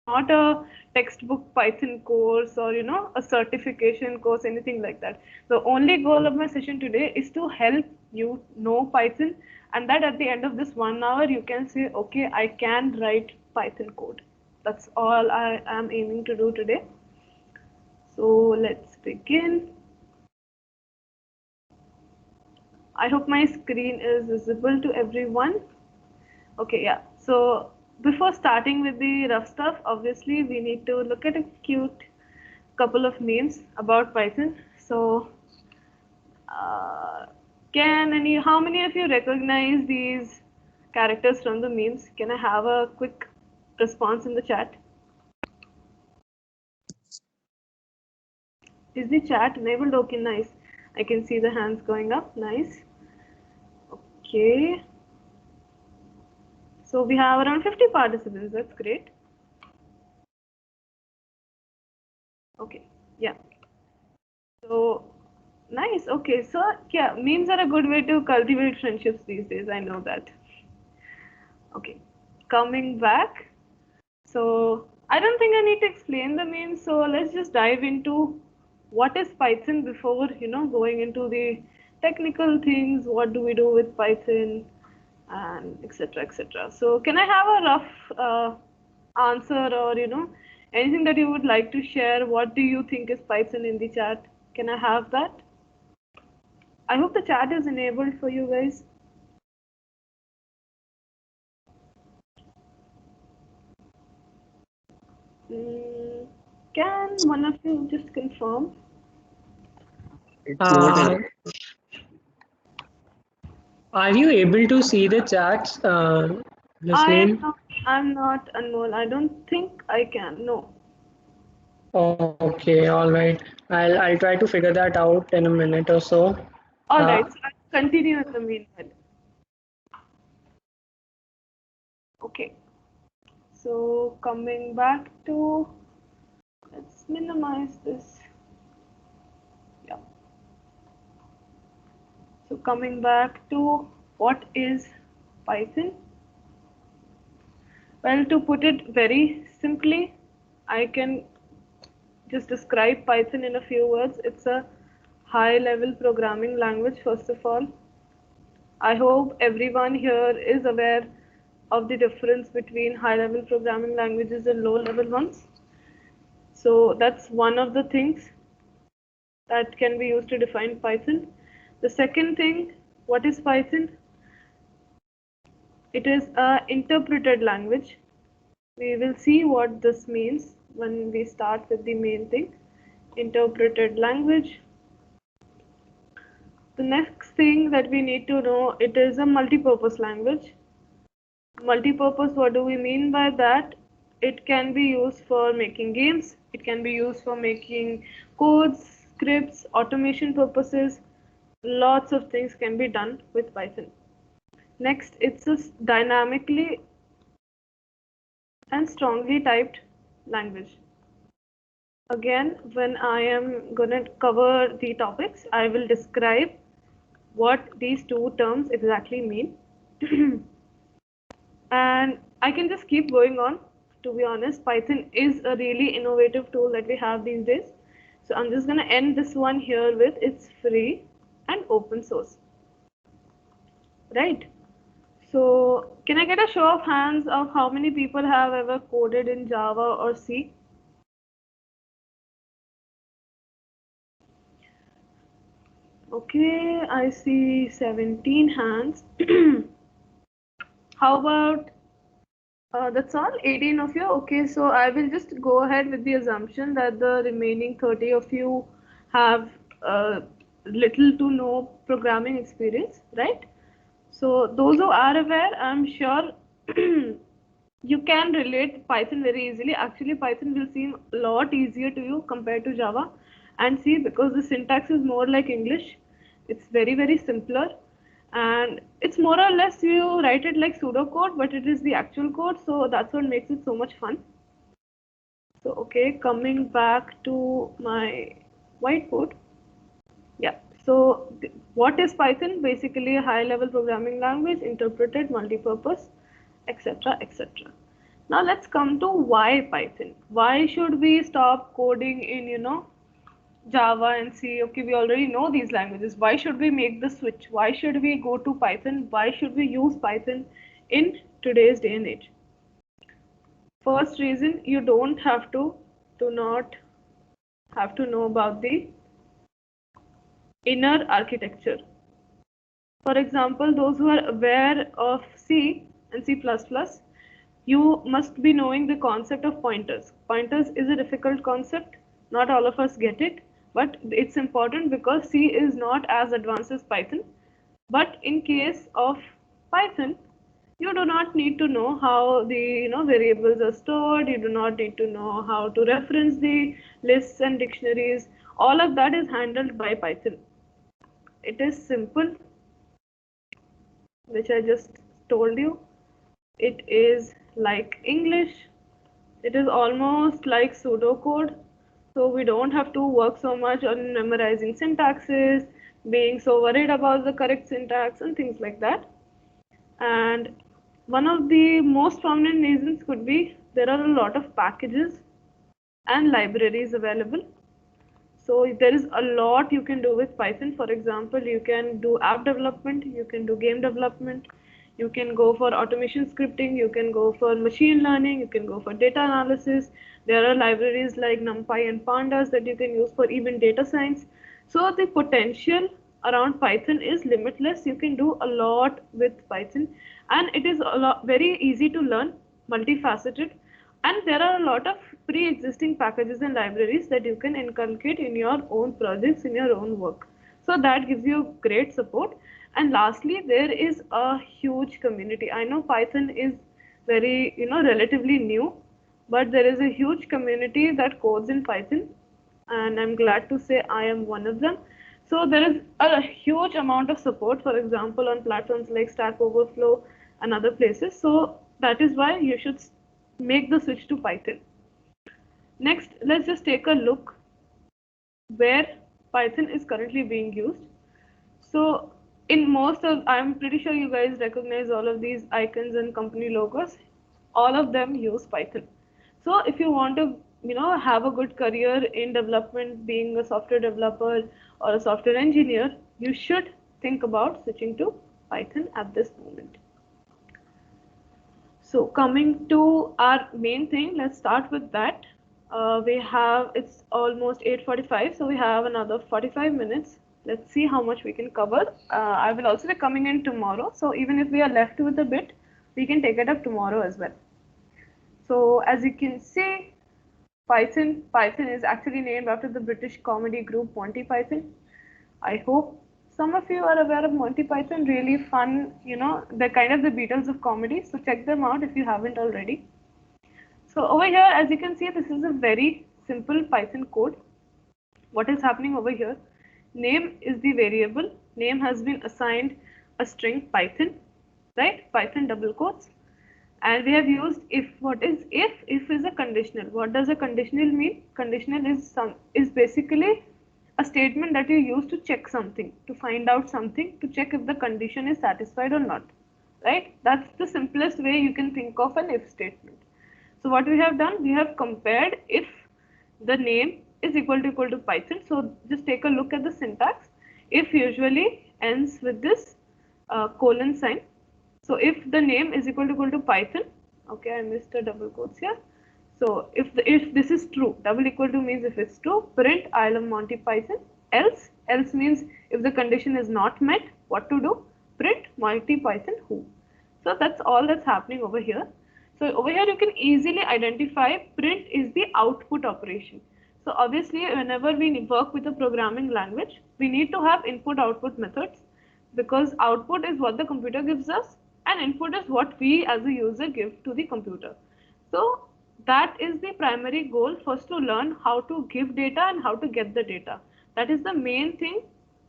not a textbook Python course or a certification course, anything like that. The only goal of my session today is to help you know Python, and that at the end of this 1 hour you can say, okay, I can write Python code. That's all I am aiming to do today. So let's begin. I hope my screen is visible to everyone. Okay, yeah. So before starting with the rough stuff, obviously we need to look at a cute couple of memes about Python. So, uh, how many of you recognize these characters from the memes? Can I have a quick response in the chat? Is the chat enabled? Okay, nice. I can see the hands going up. Nice. Okay. So we have around 50 participants. That's great. Okay. Yeah. So nice. Okay. So yeah, memes are a good way to cultivate friendships these days. I know that. Okay. Coming back. So I don't think I need to explain the memes. So let's just dive into what is Python before going into the technical things. What do we do with Python, and etc. etc. So can I have a rough answer, or anything that you would like to share? What do you think is Python in the chat? Can I have that? I hope the chat is enabled for you guys. Can one of you just confirm? Are you able to see the chats, I'm not, Anmol. I don't think I can. No. Okay, all right. I'll try to figure that out in a minute or so. All Uh, right. So I'll continue in the meanwhile. Okay. So coming back to, let's minimize this. Yeah. So coming back to what is Python? Well, to put it very simply, I can just describe Python in a few words. It's a high level programming language, first of all. I hope everyone here is aware of the difference between high level programming languages and low level ones. So that's one of the things that can be used to define Python. The second thing, what is Python? It is an interpreted language. We will see what this means when we start with the main thing, interpreted language. The next thing that we need to know, it is a multi-purpose language. Multi-purpose, what do we mean by that? It can be used for making games, it can be used for making codes, scripts, automation purposes. Lots of things can be done with Python. Next, it's a dynamically and strongly typed language. Again, when I am going to cover the topics, I will describe what these two terms exactly mean. And I can just keep going on. To be honest, Python is a really innovative tool that we have these days. So I'm just going to end this one here with it's free and open source. Right? So can I get a show of hands of how many people have ever coded in Java or C? Okay, I see 17 hands. How about that's all, 18 of you? Okay, so I will just go ahead with the assumption that the remaining 30 of you have little to no programming experience, right? So those who are aware, I'm sure you can relate Python very easily. Actually, Python will seem a lot easier to you compared to Java and C, because the syntax is more like English. It's very, very simpler, and it's more or less you write it like pseudocode, but it is the actual code. So that's what makes it so much fun. So okay, coming back to my whiteboard. Yeah. So what is Python? Basically a high level programming language, interpreted, multi-purpose, etc. etc. Now let's come to why Python. Why should we stop coding in, Java and C? Okay, we already know these languages. Why should we make the switch? Why should we go to Python? Why should we use Python in today's day and age? First reason, you do not have to know about the inner architecture. For example, those who are aware of C and C++, you must be knowing the concept of pointers. Pointers is a difficult concept. Not all of us get it, but it's important because C is not as advanced as Python. But in case of Python, you do not need to know how the variables are stored. You do not need to know how to reference the lists and dictionaries. All of that is handled by Python. It is simple, which I just told you. It is like English. It is almost like pseudocode. So we don't have to work so much on memorizing syntaxes, being so worried about the correct syntax and things like that. And one of the most prominent reasons could be there are a lot of packages and libraries available. So there is a lot you can do with Python. For example, you can do app development, you can do game development, you can go for automation scripting, you can go for machine learning, you can go for data analysis. There are libraries like NumPy and Pandas that you can use for even data science. So the potential around Python is limitless. You can do a lot with Python, and it is very easy to learn, multifaceted, and there are a lot of pre-existing packages and libraries that you can inculcate in your own projects, in your own work. So that gives you great support. And lastly, there is a huge community. I know Python is very, relatively new, but there is a huge community that codes in Python, and I'm glad to say I am one of them. So there is a huge amount of support, for example, on platforms like Stack Overflow and other places. So that is why you should make the switch to Python. Next, let's just take a look where Python is currently being used. So in most of, I'm pretty sure you guys recognize all of these icons and company logos. All of them use Python. So if you want to, have a good career in development, being a software developer or a software engineer, you should think about switching to Python at this moment. So coming to our main thing, let's start with that. It's almost 8:45, so we have another 45 minutes. Let's see how much we can cover. I will also be coming in tomorrow, so even if we are left with a bit, we can take it up tomorrow as well. So as you can see, Python is actually named after the British comedy group Monty Python. I hope some of you are aware of Monty Python. Really fun, they're kind of the Beatles of comedy. So check them out if you haven't already. So over here, as you can see, this is a very simple Python code. What is happening over here? Name is the variable. Name has been assigned a string Python, right? Python double quotes. And we have used if. What is if? If is a conditional. What does a conditional mean? Conditional is basically a statement that you use to check something, to find out something, to check if the condition is satisfied or not, right? That's the simplest way you can think of an if statement. So what we have done, we have compared if the name is equal to Python. So just take a look at the syntax. If usually ends with this colon sign. So if the name is equal to Python, okay, I missed a double quotes here. So if this is true, double equal to means if it's true, print I love Monty Python. Else means if the condition is not met, what to do? Print Monty Python who. So that's all that's happening over here. So over here you can easily identify print is the output operation. So obviously whenever we work with a programming language, we need to have input output methods, because output is what the computer gives us and input is what we as a user give to the computer. So that is the primary goal, first to learn how to give data and how to get the data. That is the main thing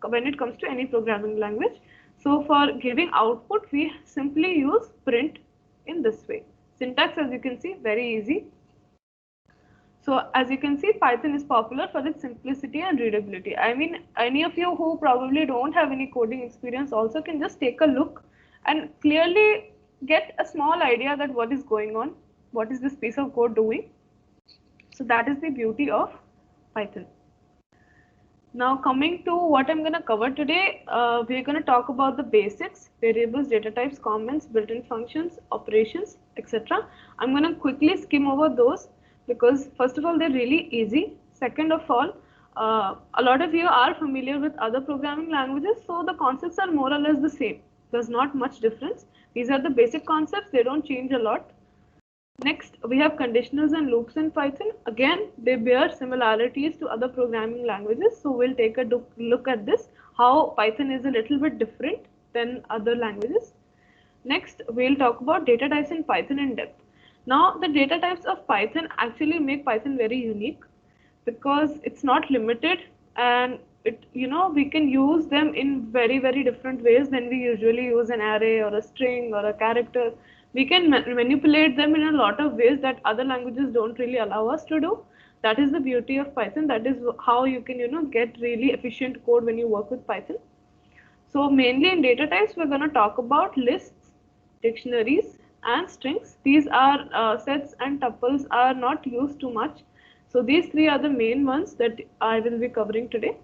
when it comes to any programming language. So for giving output, we simply use print in this way. Syntax, as you can see, very easy. So as you can see, Python is popular for its simplicity and readability. I mean, any of you who probably don't have any coding experience also can just take a look and clearly get a small idea that what is going on, what is this piece of code doing. So that is the beauty of Python. Now coming to what I'm going to cover today, we're going to talk about the basics, variables, data types, comments, built-in functions, operations, etc. I'm going to quickly skim over those because first of all, they're really easy. Second of all, a lot of you are familiar with other programming languages, so the concepts are more or less the same. There's not much difference. These are the basic concepts, they don't change a lot. Next, we have conditionals and loops in Python. Again, they bear similarities to other programming languages. So we'll take a look at this, how Python is a little bit different than other languages. Next, we'll talk about data types in Python in depth. Now, the data types of Python actually make Python very unique because it's not limited, and we can use them in very, very different ways than we usually use an array or a string or a character. We can manipulate them in a lot of ways that other languages don't really allow us to do. That is the beauty of Python. That is how you can get really efficient code when you work with Python. So mainly in data types, we're going to talk about lists, dictionaries, and strings. These are sets and tuples are not used too much. So these three are the main ones that I will be covering today.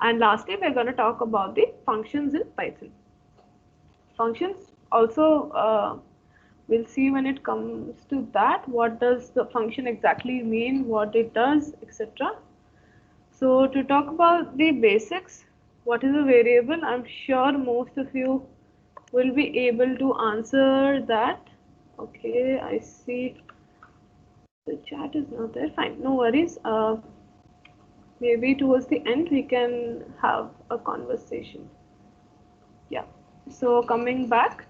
And lastly, we're going to talk about the functions in Python. Functions also, we'll see when it comes to that, what does the function exactly mean, what it does, etc. So to talk about the basics, what is a variable? I'm sure most of you will be able to answer that. Okay, I see the chat is not there. Fine, no worries. Maybe towards the end we can have a conversation. Yeah. So coming back,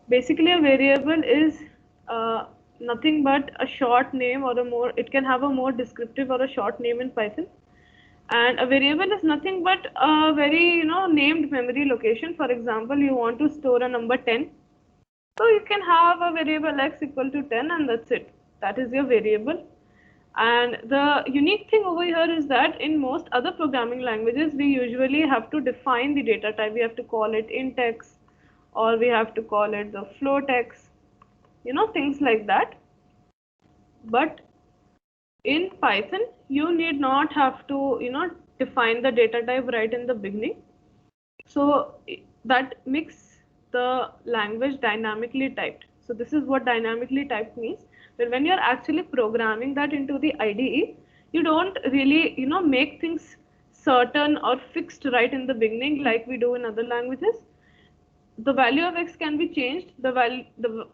basically a variable is nothing but a short name or a more. It can have a more descriptive or a short name in Python. And a variable is nothing but a very named memory location. For example, you want to store a number 10. So you can have a variable x equal to 10 and that's it. That is your variable. And the unique thing over here is that in most other programming languages, we usually have to define the data type. We have to call it int x, or we have to call it the float x, things like that. But in Python, you need not have to, define the data type right in the beginning. So that makes the language dynamically typed. So this is what dynamically typed means. That when you're actually programming that into the IDE, you don't really, make things certain or fixed right in the beginning like we do in other languages. The value of x can be changed. The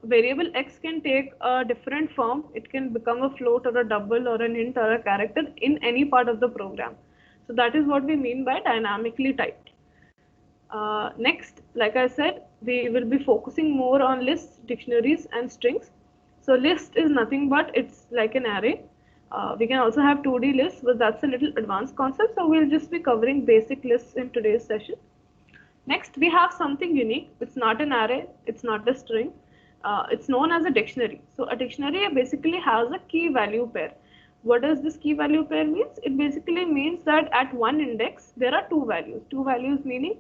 variable x can take a different form. It can become a float or a double or an int or a character in any part of the program. So that is what we mean by dynamically typed. Next, like I said, we will be focusing more on lists, dictionaries, and strings. So list is nothing but it's like an array. We can also have 2D lists, but that's a little advanced concept. So we'll just be covering basic lists in today's session. Next, we have something unique. It's not an array. It's not a string. It's known as a dictionary. So a dictionary basically has a key value pair. What does this key value pair means? It basically means that at one index, there are two values. Two values meaning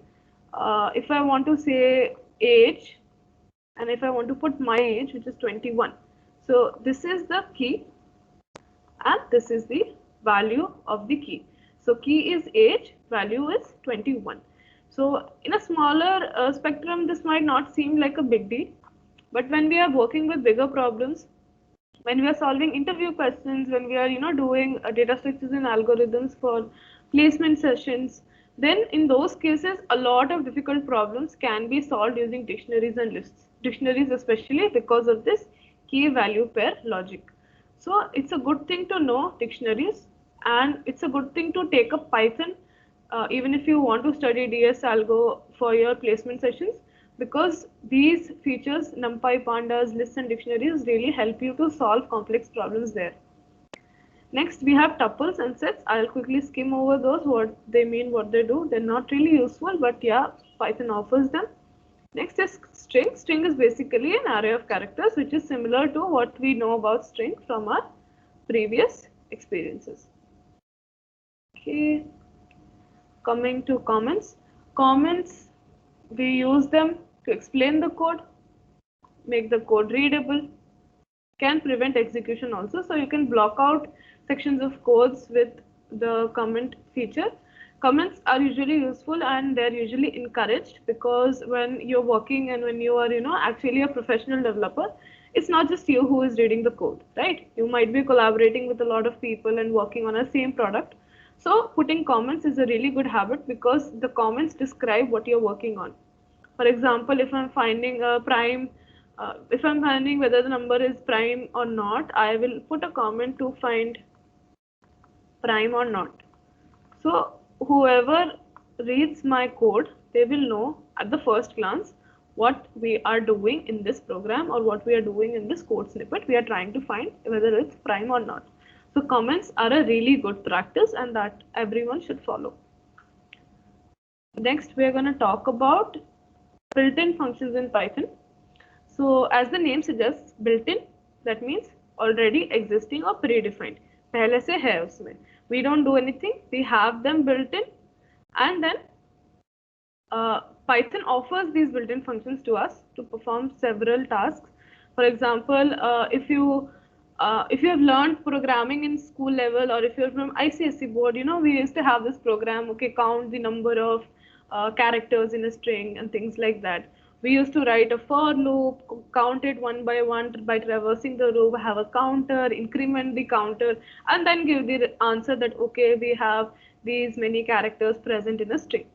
if I want to say age and if I want to put my age, which is 21. So this is the key and this is the value of the key. So key is age, value is 21. So in a smaller spectrum, this might not seem like a big deal. But when we are working with bigger problems, when we are solving interview questions, when we are doing data structures and algorithms for placement sessions, then in those cases a lot of difficult problems can be solved using dictionaries and lists. Dictionaries especially because of this key value pair logic. So it's a good thing to know dictionaries, and it's a good thing to take up Python even if you want to study DS Algo for your placement sessions, because these features, NumPy, Pandas, lists and dictionaries really help you to solve complex problems there. Next, we have tuples and sets. I'll quickly skim over those, what they mean, what they do. They're not really useful, but yeah, Python offers them. Next is string. String is basically an array of characters, which is similar to what we know about string from our previous experiences. Okay, coming to comments. Comments, we use them to explain the code, make the code readable, can prevent execution also. So you can block out sections of codes with the comment feature. Comments are usually useful and they're usually encouraged, because when you're working and when you are, actually a professional developer, it's not just you who is reading the code, right? You might be collaborating with a lot of people and working on a same product. So putting comments is a really good habit, because the comments describe what you're working on. For example, if I'm finding a prime, if I'm finding whether the number is prime or not, I will put a comment to find prime or not. So whoever reads my code, they will know at the first glance what we are doing in this program, or what we are doing in this code snippet. We are trying to find whether it's prime or not. So comments are a really good practice and that everyone should follow. Next, we are going to talk about built-in functions in Python. So as the name suggests, built-in, that means already existing or predefined. पहले से है उसमें. We don't do anything. We have them built in, and then Python offers these built-in functions to us to perform several tasks. For example, if you have learned programming in school level, or if you're from ICSE board, we used to have this program. Okay, count the number of characters in a string and things like that. We used to write a for loop, count it one by one by traversing the loop, have a counter, increment the counter, and then give the answer that okay, we have these many characters present in a string.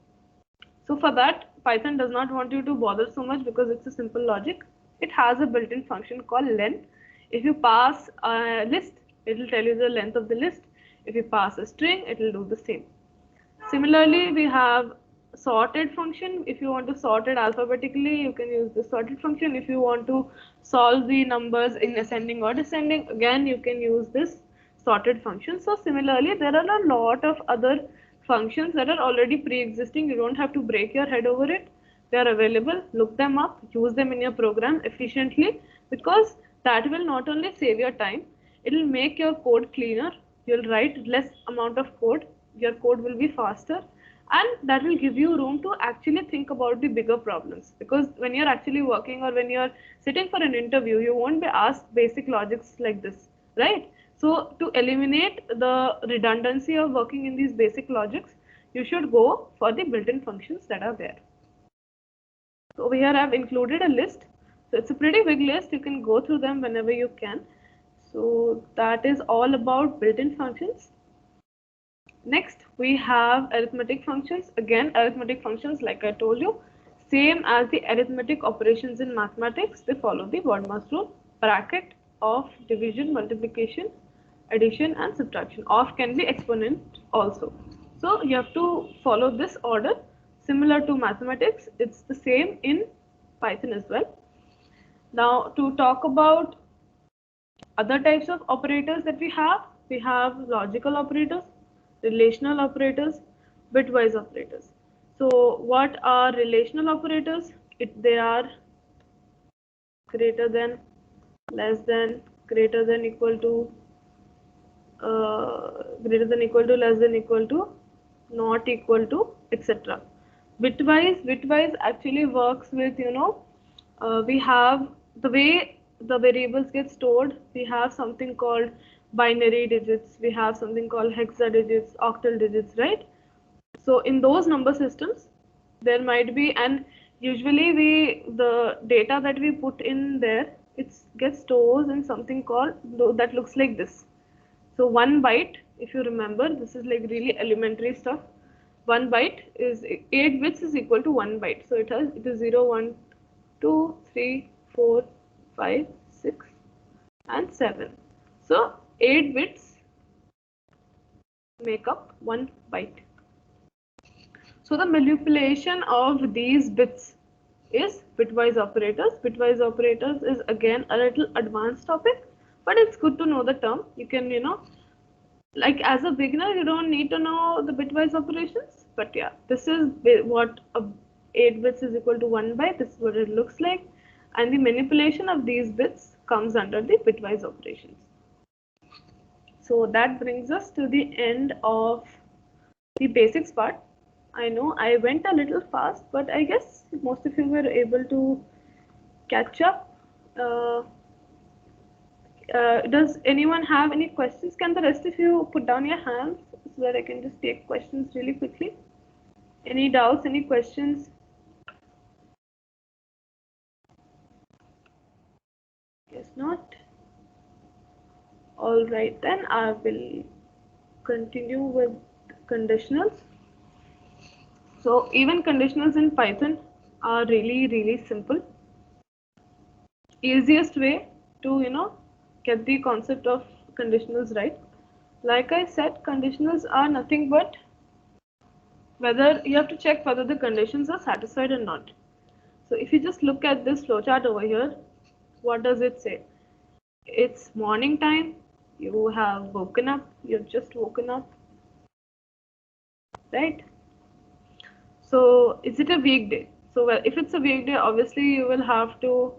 So for that, Python does not want you to bother so much, because it's a simple logic. It has a built-in function called len. If you pass a list, it will tell you the length of the list. If you pass a string, it will do the same. Similarly, we have sorted function. If you want to sort it alphabetically, you can use the sorted function. If you want to solve the numbers in ascending or descending, again you can use this sorted function. So similarly, there are a lot of other functions that are already pre-existing. You don't have to break your head over it. They are available. Look them up, use them in your program efficiently, because that will not only save your time, it will make your code cleaner. You'll write less amount of code, your code will be faster, and that will give you room to actually think about the bigger problems. Because when you're actually working, or when you're sitting for an interview, you won't be asked basic logics like this, right? So to eliminate the redundancy of working in these basic logics, you should go for the built-in functions that are there. So over here I've included a list. So it's a pretty big list. You can go through them whenever you can. So that is all about built-in functions. Next, we have arithmetic functions. Again, arithmetic functions, like I told you, same as the arithmetic operations in mathematics, they follow the BODMAS rule: bracket, off, division, multiplication, addition, and subtraction. Off can be exponent also. So you have to follow this order. Similar to mathematics, it's the same in Python as well. Now, to talk about other types of operators that we have logical operators, relational operators, bitwise operators. So what are relational operators? They are greater than, less than, greater than, equal to, greater than, equal to, less than, equal to, not equal to, etc. Bitwise actually works with, we have the way the variables get stored. We have something called binary digits, we have something called hexa digits, octal digits, right? So in those number systems, there might be, and usually the data that we put in there, it gets stored in something called, that looks like this. So 1 byte, if you remember, this is like really elementary stuff. 1 byte is 8 bits is equal to 1 byte. So it is 0, 1, 2, 3, 4, 5, 6, and 7. So 8 bits make up 1 byte. So the manipulation of these bits is bitwise operators. Bitwise operators is again a little advanced topic, but it's good to know the term. You can, like as a beginner, you don't need to know the bitwise operations, but yeah, this is what 8 bits is equal to 1 byte. This is what it looks like, and the manipulation of these bits comes under the bitwise operations. So that brings us to the end of the basics part. I know I went a little fast, but I guess most of you were able to catch up. Does anyone have any questions? Can the rest of you put down your hands so that I can just take questions really quickly? Any doubts, any questions? Guess not. All right, then I will continue with conditionals. So even conditionals in Python are really simple. Easiest way to get the concept of conditionals right. Like I said, conditionals are nothing but whether you have to check whether the conditions are satisfied or not. So if you just look at this flowchart over here, what does it say? It's morning time, you have woken up, you've just woken up, right? So is it a weekday? So well, if it's a weekday, obviously you will have to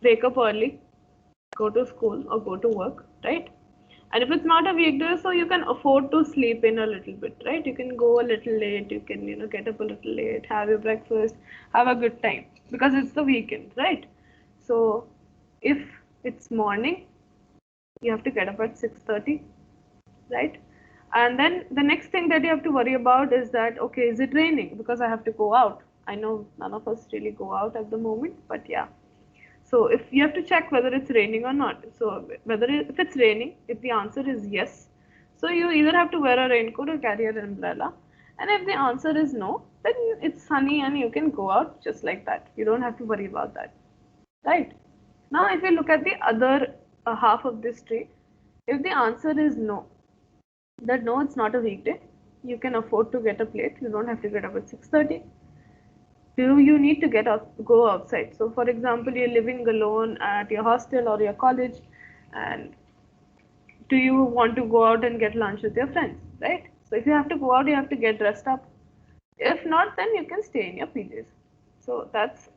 wake up early, go to school or go to work, right? And if it's not a weekday, so you can afford to sleep in a little bit, right? You can go a little late, you can, get up a little late, have your breakfast, have a good time because it's the weekend, right? So if it's morning, you have to get up at 6:30, right? And then the next thing that you have to worry about is that, okay, is it raining? Because I have to go out. I know none of us really go out at the moment, but yeah. So if you have to check whether it's raining or not. So if it's raining, if the answer is yes, so you either have to wear a raincoat or carry an umbrella. And if the answer is no, then it's sunny and you can go out just like that. You don't have to worry about that, right? Now, if you look at the other half of this tree, if the answer is no, that no, it's not a weekday, you can afford to get up late. You don't have to get up at 6:30. Do you need to go outside? So, for example, you're living alone at your hostel or your college, and do you want to go out and get lunch with your friends, right? So, if you have to go out, you have to get dressed up. If not, then you can stay in your PJs. So, that's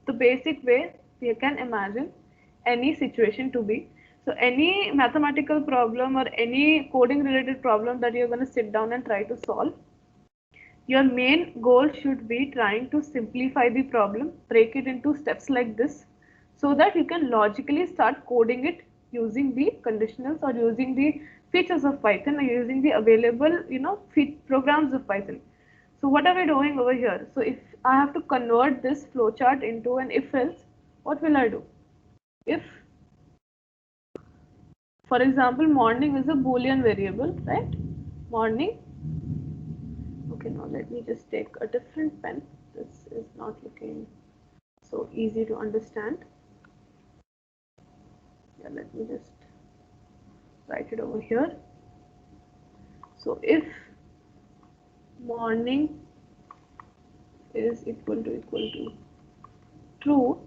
the basic way you can imagine any situation to be. So, any mathematical problem or any coding related problem that you're going to sit down and try to solve, your main goal should be trying to simplify the problem, break it into steps like this, so that you can logically start coding it using the conditionals or using the features of Python or using the available, programs of Python. So what are we doing over here? So if I have to convert this flowchart into an if else, what will I do? If, for example, morning is a Boolean variable, right? Morning. Okay, now let me just take a different pen. This is not looking so easy to understand. Yeah, let me just write it over here. So if morning is equal to true,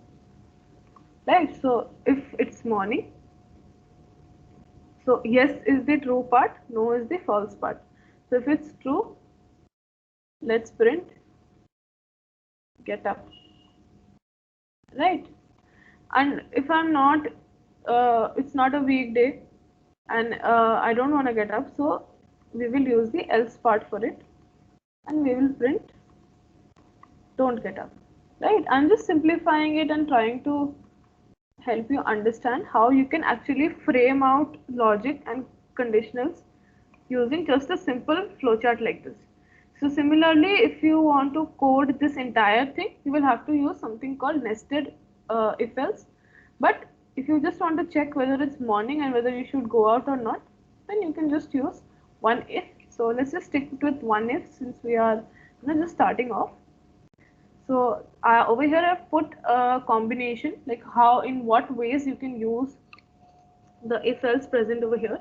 right? So if it's morning, so yes is the true part, no is the false part. So if it's true, let's print get up, right? And if I'm not, it's not a weekday and I don't want to get up, so we will use the else part for it and we will print don't get up, right? I'm just simplifying it and trying to help you understand how you can actually frame out logic and conditionals using just a simple flowchart like this. So similarly, if you want to code this entire thing, you will have to use something called nested if else. But if you just want to check whether it's morning and whether you should go out or not, then you can just use one if. So let's just stick with one if since we are just starting off. So over here I've put a combination like how in what ways you can use the if else present over here.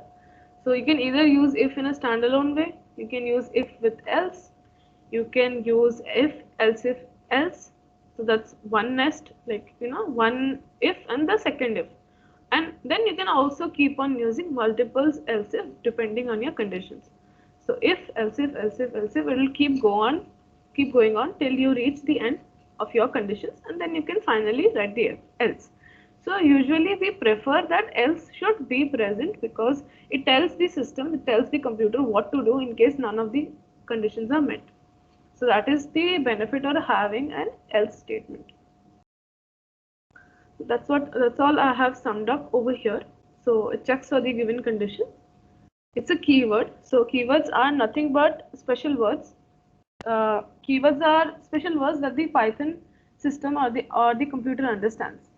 So you can either use if in a standalone way, you can use if with else, you can use if else. So that's one nest, like one if and the second if. And then you can also keep on using multiples else if depending on your conditions. So if else if else if else if, it will keep going on till you reach the end of your conditions, and then you can finally write the if else. So usually we prefer that else should be present because it tells the system, it tells the computer what to do in case none of the conditions are met. So that is the benefit of having an else statement. That's all I have summed up over here. So it checks for the given condition. It's a keyword. So keywords are nothing but special words. Keywords are special words that the Python system or the computer understands.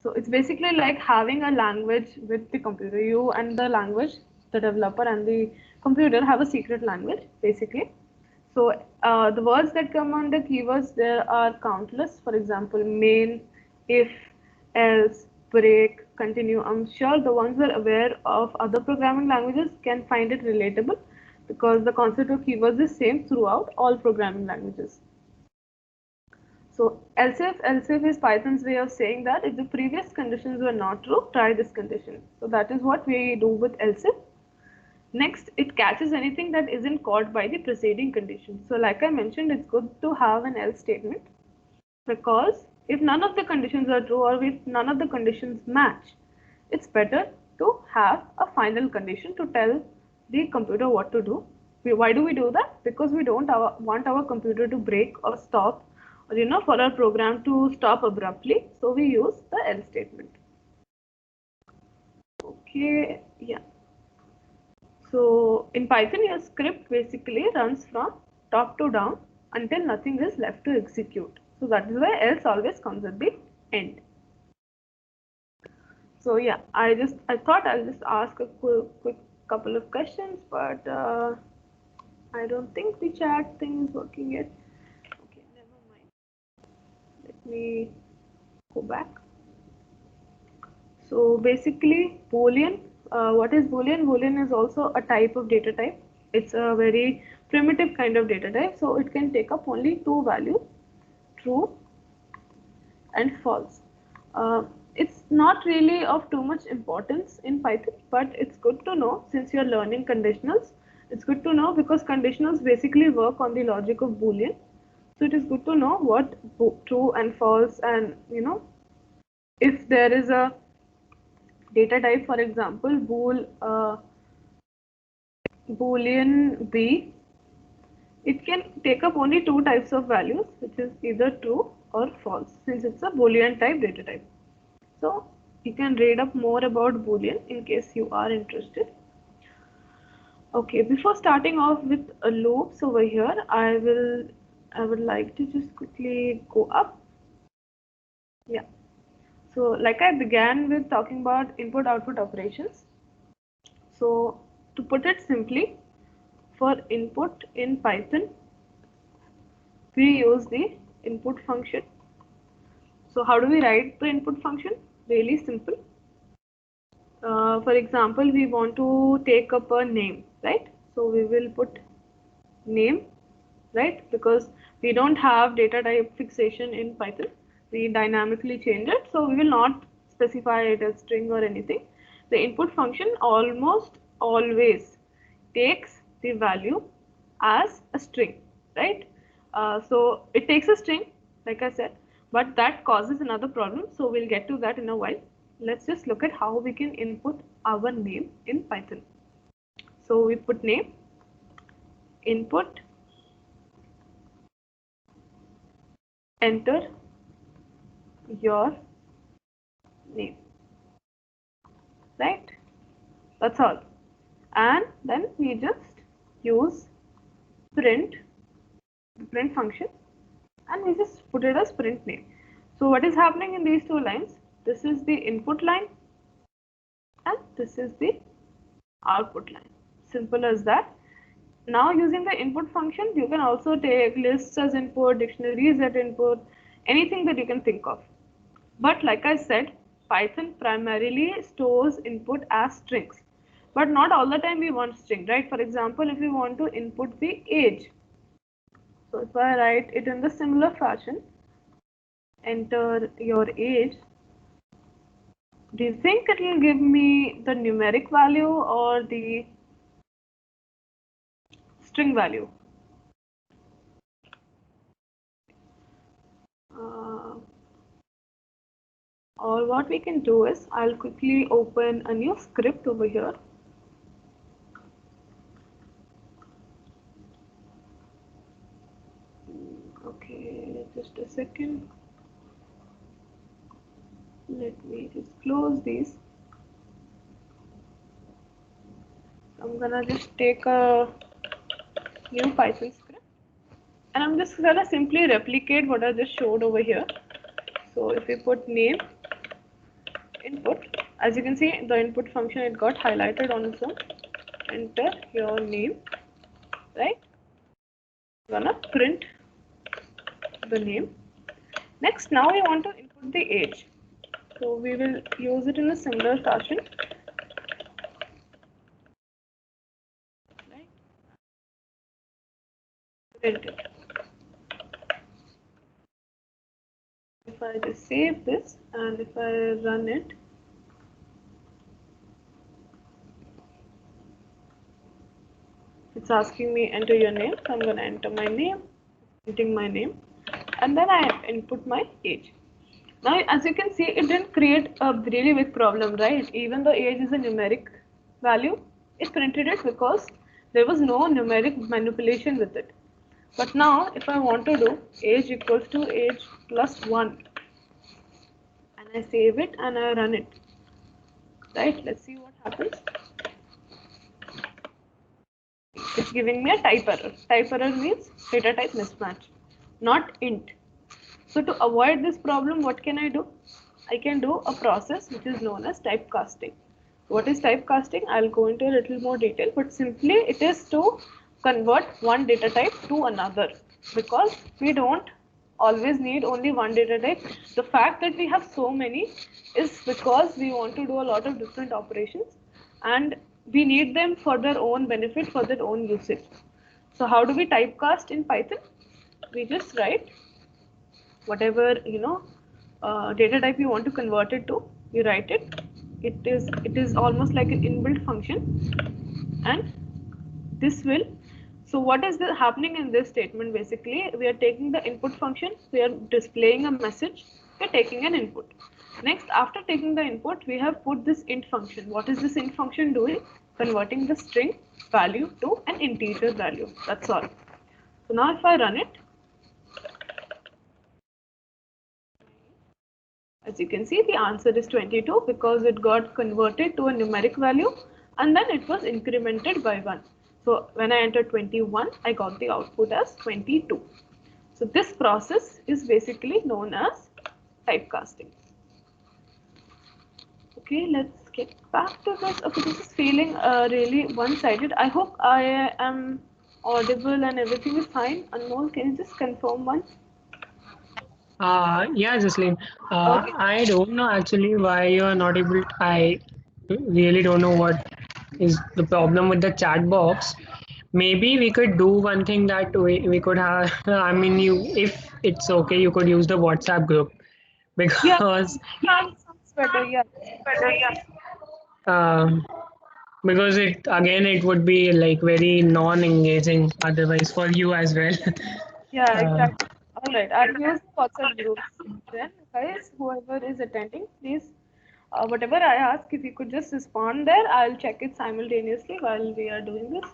So it's basically like having a language with the computer. You and the language, the developer and the computer have a secret language basically. So the words that come under keywords there are countless. For example, main, if, else, break, continue. I'm sure the ones who are aware of other programming languages can find it relatable because the concept of keywords is same throughout all programming languages. So else if is Python's way of saying that if the previous conditions were not true, try this condition. So that is what we do with else if. Next, it catches anything that isn't caught by the preceding condition. So like I mentioned, it's good to have an else statement because if none of the conditions are true or if none of the conditions match, it's better to have a final condition to tell the computer what to do. Why do we do that? Because we don't want our computer to break or stop, or for our program to stop abruptly. So we use the else statement. Okay, yeah. So in Python, your script basically runs from top to down until nothing is left to execute. So that is why else always comes at the end. So yeah, I thought I'll just ask a quick couple of questions, but I don't think the chat thing is working yet. Okay, never mind. Let me go back. So basically, Boolean. What is Boolean? Boolean is also a type of data type. It's a very primitive kind of data type. So it can take up only two values, true and false. It's not really of too much importance in Python, but it's good to know since you're learning conditionals. It's good to know because conditionals basically work on the logic of Boolean. So it is good to know what true and false and if there is a data type, for example, boolean b, it can take up only two types of values, which is either true or false, since it's a boolean type data type. So you can read up more about boolean in case you are interested. Okay, before starting off with a loops over here, I would like to just quickly go up. Yeah. So like I began with talking about input output operations. So to put it simply, for input in Python, we use the input function. So how do we write the input function? Really simple. For example, we want to take up a name, right? So we will put name, right? Because we don't have data type fixation in Python. We dynamically change it. So we will not specify it as string or anything. The input function almost always takes the value as a string, right? So it takes a string, like I said, but that causes another problem. So we'll get to that in a while. Let's just look at how we can input our name in Python. So we put name, input, enter your name, right? That's all. And then we just use print, the print function, and we just put it as print name. So what is happening in these two lines? This is the input line and this is the output line. Simple as that. Now using the input function, you can also take lists as input, dictionaries as input, anything that you can think of. But like I said, Python primarily stores input as strings. But not all the time we want string, right? For example, if we want to input the age. So if I write it in the similar fashion, enter your age, do you think it will give me the numeric value or the string value? Uh, or what we can do is, I'll quickly open a new script over here. Okay, just a second. Let me just close these. I'm gonna just take a new Python script and I'm just gonna simply replicate what I just showed over here. So if we put name input, as you can see the input function, it got highlighted on its own. Enter your name, right? I'm gonna print the name. Next, now we want to input the age. So we will use it in a similar fashion. Right? Print it. If I just save this and if I run it, it's asking me enter your name. So I'm going to enter my name, printing my name, and then I input my age. Now, as you can see, it didn't create a really big problem, right? Even though age is a numeric value, it printed it because there was no numeric manipulation with it. But now, if I want to do age equals to age plus 1, and I save it and I run it, right? Let's see what happens. It's giving me a type error. Type error means data type mismatch, not int. So to avoid this problem, what can I do? I can do a process which is known as typecasting. What is typecasting? I'll go into a little more detail, but simply it is to convert one data type to another, because we don't always need only one data type. The fact that we have so many is because we want to do a lot of different operations and we need them for their own benefit, for their own usage. So how do we typecast in Python? We just write whatever data type you want to convert it to, you write it. It is almost like an inbuilt function, and this will, so what is happening in this statement? Basically we are taking the input function, we are displaying a message, we are taking an input. Next, after taking the input, we have put this int function. What is this int function doing? Converting the string value to an integer value. That's all. So now if I run it, as you can see, the answer is 22 because it got converted to a numeric value and then it was incremented by 1. So when I entered 21, I got the output as 22. So this process is basically known as typecasting. Okay, let's get back to this. Okay, this is feeling really one-sided. I hope I am audible and everything is fine. Anmol, can you just confirm once? Yeah, Jocelyn. Okay. I don't know actually why you are not able. I really don't know what is the problem with the chat box. Maybe we could do one thing that we could have. I mean, you, if it's okay, you could use the WhatsApp group Yeah, because sounds better. Yeah. um, because it would be like very non-engaging otherwise for you as well. Yeah, uh, exactly. All right, I'll use the WhatsApp groups. Then, guys, whoever is attending, please, whatever I ask, if you could just respond there, I'll check it simultaneously while we are doing this.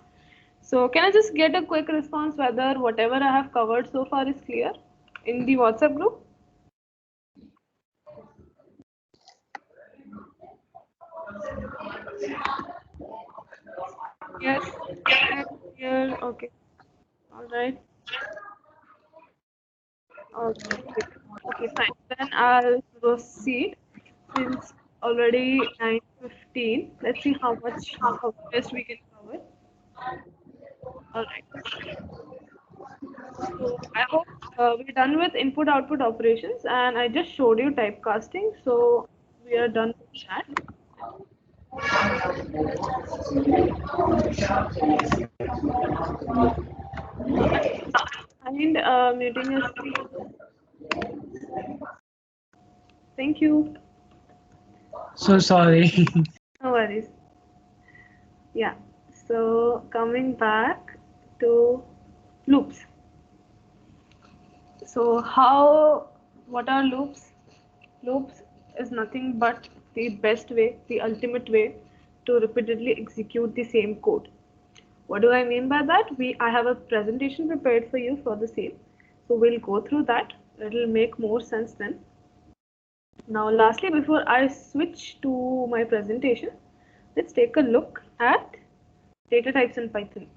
So, can I just get a quick response whether whatever I have covered so far is clear in the WhatsApp group? Yes, clear, clear. Okay. All right. Okay. Okay, fine. Then I'll proceed since already 9:15. Let's see how much of this we can cover. All right. So I hope we're done with input output operations, and I just showed you typecasting. So we are done with that. And muting your screen. Thank you. so sorry. No worries. Yeah. So coming back to loops. So what are loops? Loops is nothing but the best way, the ultimate way to repeatedly execute the same code. What do I mean by that? I have a presentation prepared for you for the same. So we'll go through that. It'll make more sense then. Now, lastly, before I switch to my presentation, let's take a look at data types in Python.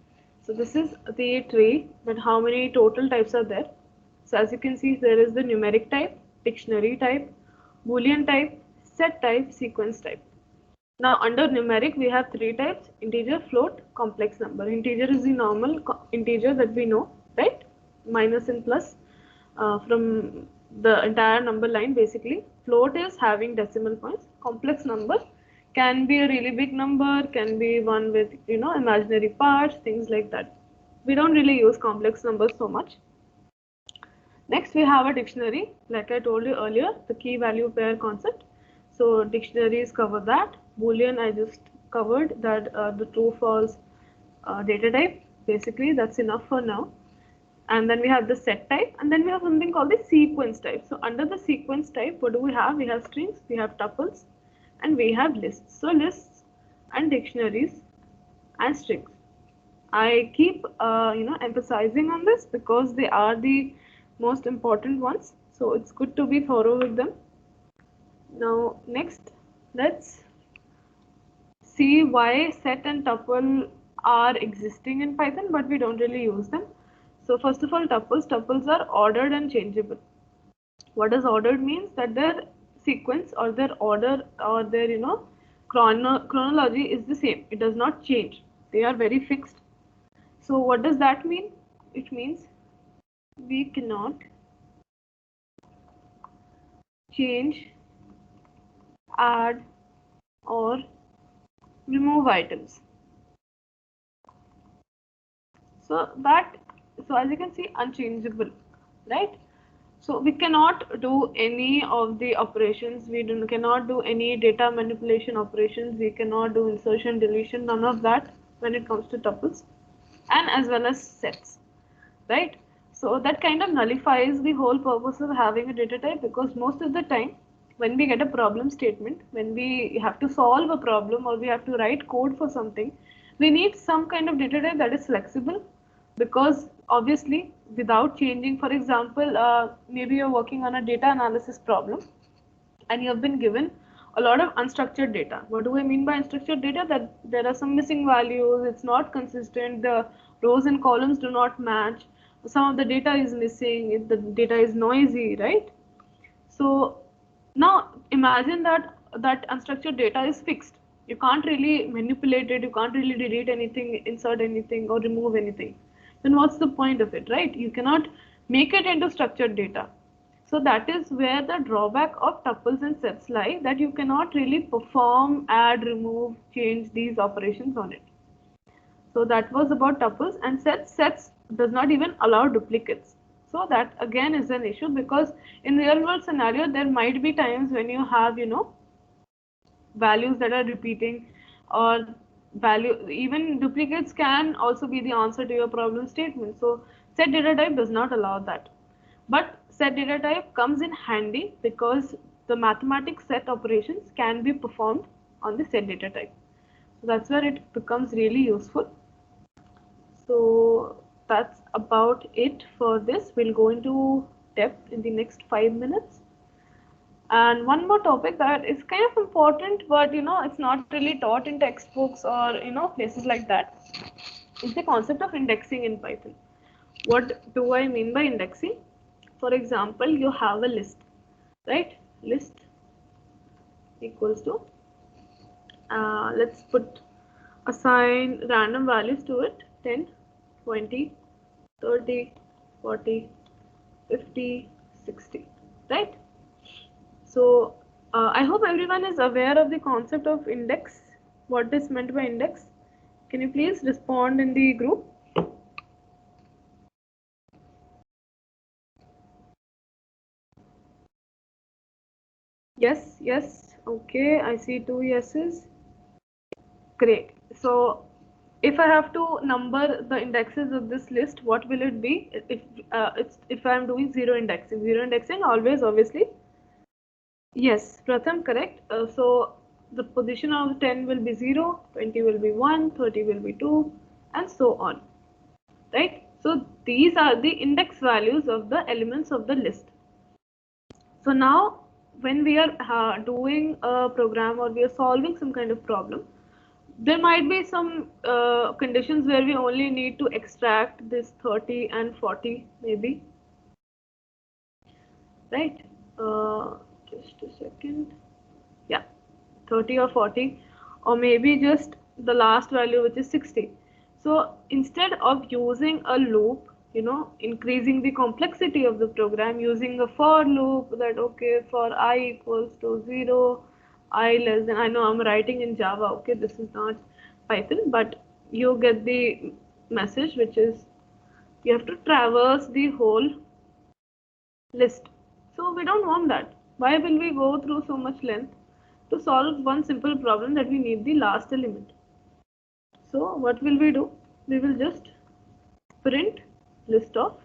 So this is the tree, that how many total types are there. So as you can see, there is the numeric type, dictionary type, boolean type, set type, sequence type. Now under numeric we have three types: integer, float, complex number. Integer is the normal integer that we know, right? Minus and plus from the entire number line basically. Float is having decimal points. Complex number can be a really big number, can be one with imaginary parts, things like that. We don't really use complex numbers so much. Next, we have a dictionary. Like I told you earlier, the key value pair concept. So dictionaries cover that. Boolean, I just covered that, the true false data type. Basically, that's enough for now. And then we have the set type, and then we have something called the sequence type. So under the sequence type, what do we have? We have strings, we have tuples, and we have lists. So lists and dictionaries and strings. I keep emphasizing on this because they are the most important ones. So it's good to be thorough with them. Now next, let's see why set and tuple are existing in Python, but we don't really use them. So first of all, tuples are ordered and changeable. What does ordered means? That their sequence or their order or their chronology is the same. It does not change. They are very fixed. So what does that mean? It means we cannot change, add, or remove items. So as you can see, unchangeable, right? So we cannot do any of the operations. Cannot do any data manipulation operations. We cannot do insertion, deletion, none of that when it comes to tuples, and as well as sets, right? So that kind of nullifies the whole purpose of having a data type, because most of the time when we get a problem statement, when we have to solve a problem or we have to write code for something, we need some kind of data type that is flexible, because obviously without changing, for example, maybe you're working on a data analysis problem and you have been given a lot of unstructured data. What do I mean by unstructured data? That there are some missing values, it's not consistent, the rows and columns do not match, some of the data is missing, the data is noisy, right? So now imagine that that unstructured data is fixed. You can't really manipulate it, you can't really delete anything, insert anything, or remove anything. Then what's the point of it, right? You cannot make it into structured data. So that is where the drawback of tuples and sets lie, that you cannot really perform, add, remove, change these operations on it. So that was about tuples, and sets does not even allow duplicates. So that again is an issue, because in real world scenario there might be times when you have values that are repeating, or value, even duplicates can also be the answer to your problem statement. So set data type does not allow that. But set data type comes in handy because the mathematics set operations can be performed on the set data type. So that's where it becomes really useful. So that's about it for this. We'll go into depth in the next 5 minutes. And one more topic that is kind of important, but it's not really taught in textbooks or places like that, is the concept of indexing in Python. What do I mean by indexing? For example, you have a list, right? List equals to, let's assign random values to it: 10, 20, 30, 40, 50, 60, right? So I hope everyone is aware of the concept of index, what is meant by index. Can you please respond in the group? Yes, yes, okay, I see 2 yeses. Great. So if I have to number the indexes of this list, what will it be? If I'm doing zero indexing always, obviously. Yes, Pratham, correct. So the position of 10 will be 0, 20 will be 1, 30 will be 2, and so on, right? So these are the index values of the elements of the list. So now when we are doing a program or we are solving some kind of problem, there might be some conditions where we only need to extract this 30 and 40 maybe, right? Just a second. Yeah, 30 or 40, or maybe just the last value, which is 60. So instead of using a loop, increasing the complexity of the program using a for loop, that okay, for I equals to 0, I less than, I know I'm writing in Java, okay, this is not Python, but you get the message, which is you have to traverse the whole list. So we don't want that. Why will we go through so much length to solve one simple problem that we need the last element? So what will we do? We will just print list of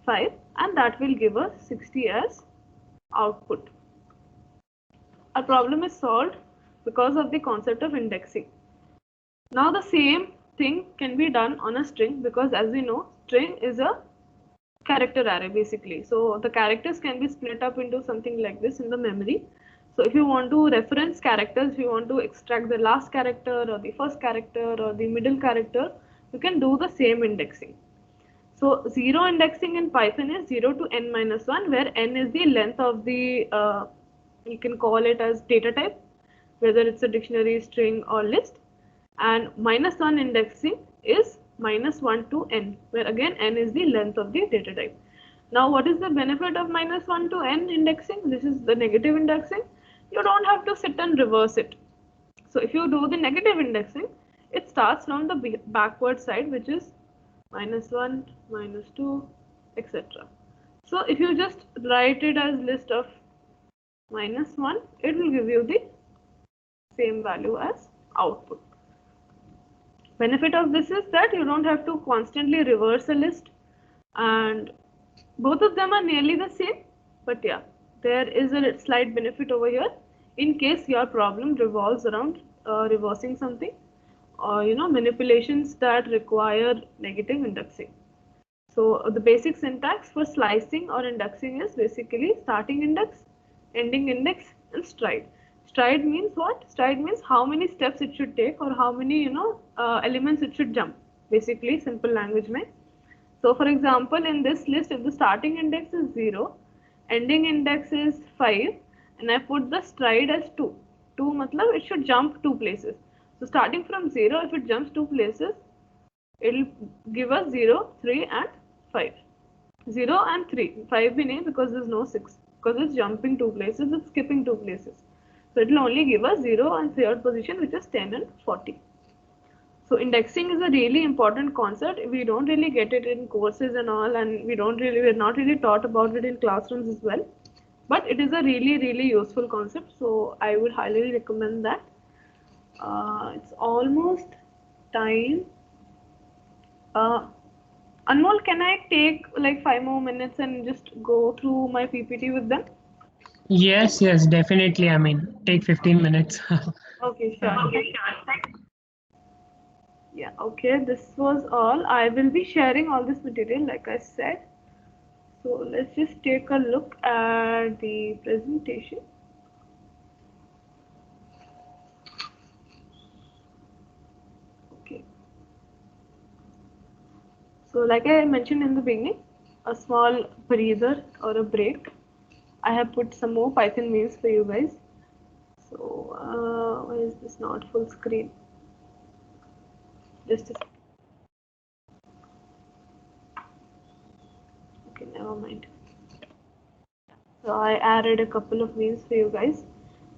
5, and that will give us 60 as output. Our problem is solved because of the concept of indexing. Now the same thing can be done on a string, because as we know, string is a character array basically. So the characters can be split up into something like this in the memory. So if you want to reference characters, if you want to extract the last character or the first character or the middle character, you can do the same indexing. So zero indexing in Python is 0 to n minus 1, where n is the length of the, you can call it as data type, whether it's a dictionary, string or list. And minus 1 indexing is minus 1 to n, where again n is the length of the data type. Now what is the benefit of minus 1 to n indexing? This is the negative indexing. You don't have to sit and reverse it. So if you do the negative indexing, it starts from the backward side, which is minus 1, minus 2, etc. So if you just write it as list of minus 1, it will give you the same value as output. Benefit of this is that you don't have to constantly reverse a list, and both of them are nearly the same, but yeah, there is a slight benefit over here in case your problem revolves around reversing something, or manipulations that require negative indexing. So the basic syntax for slicing or indexing is basically starting index, ending index, and stride. Stride means what? Stride means how many steps it should take, or how many elements it should jump. Basically, simple language mein. So for example, in this list, if the starting index is 0, ending index is 5, and I put the stride as 2. 2 matlab it should jump 2 places. So starting from 0, if it jumps 2 places, it will give us 0, 3 and 5. 0 and 3. 5 bhi nahi, because there is no 6. Because it's jumping 2 places, it's skipping 2 places. So it will only give us 0 and 3rd position, which is 10 and 40. So indexing is a really important concept. We don't really get it in courses and all, and we're not really taught about it in classrooms as well. But it is a really, really useful concept. So I would highly recommend that. It's almost time. Anmol, can I take like 5 more minutes and just go through my PPT with them? Yes, yes, definitely. I mean, take 15 minutes. Okay, sure. Yeah, okay, this was all. I will be sharing all this material, like I said. So let's just take a look at the presentation. Okay. So like I mentioned in the beginning, a small breather or a break. I have put some more Python memes for you guys. So why is this not full screen? Just a okay, never mind. So I added a couple of memes for you guys.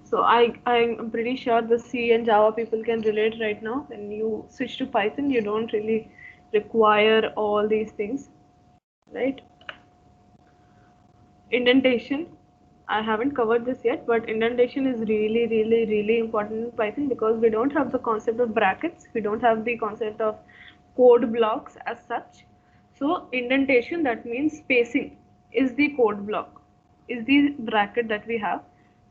So I'm pretty sure the C and Java people can relate right now. When you switch to Python, you don't really require all these things, right? Indentation. I haven't covered this yet, but indentation is really, really, really important in Python, because we don't have the concept of brackets. We don't have the concept of code blocks as such. So indentation, that means spacing, is the code block, is the bracket that we have.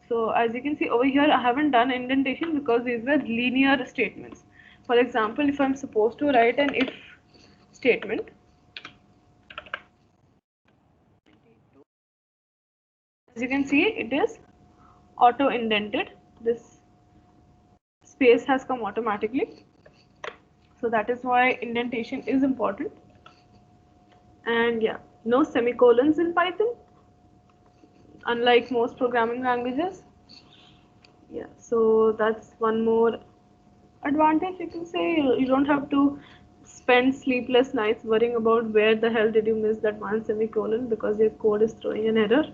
So as you can see over here, I haven't done indentation because these were linear statements. For example, if I'm supposed to write an if statement, as you can see, it is auto indented. This space has come automatically. So that is why indentation is important. And yeah, no semicolons in Python, unlike most programming languages. Yeah, so that's one more advantage you can say. You don't have to spend sleepless nights worrying about where the hell did you miss that one semicolon because your code is throwing an error.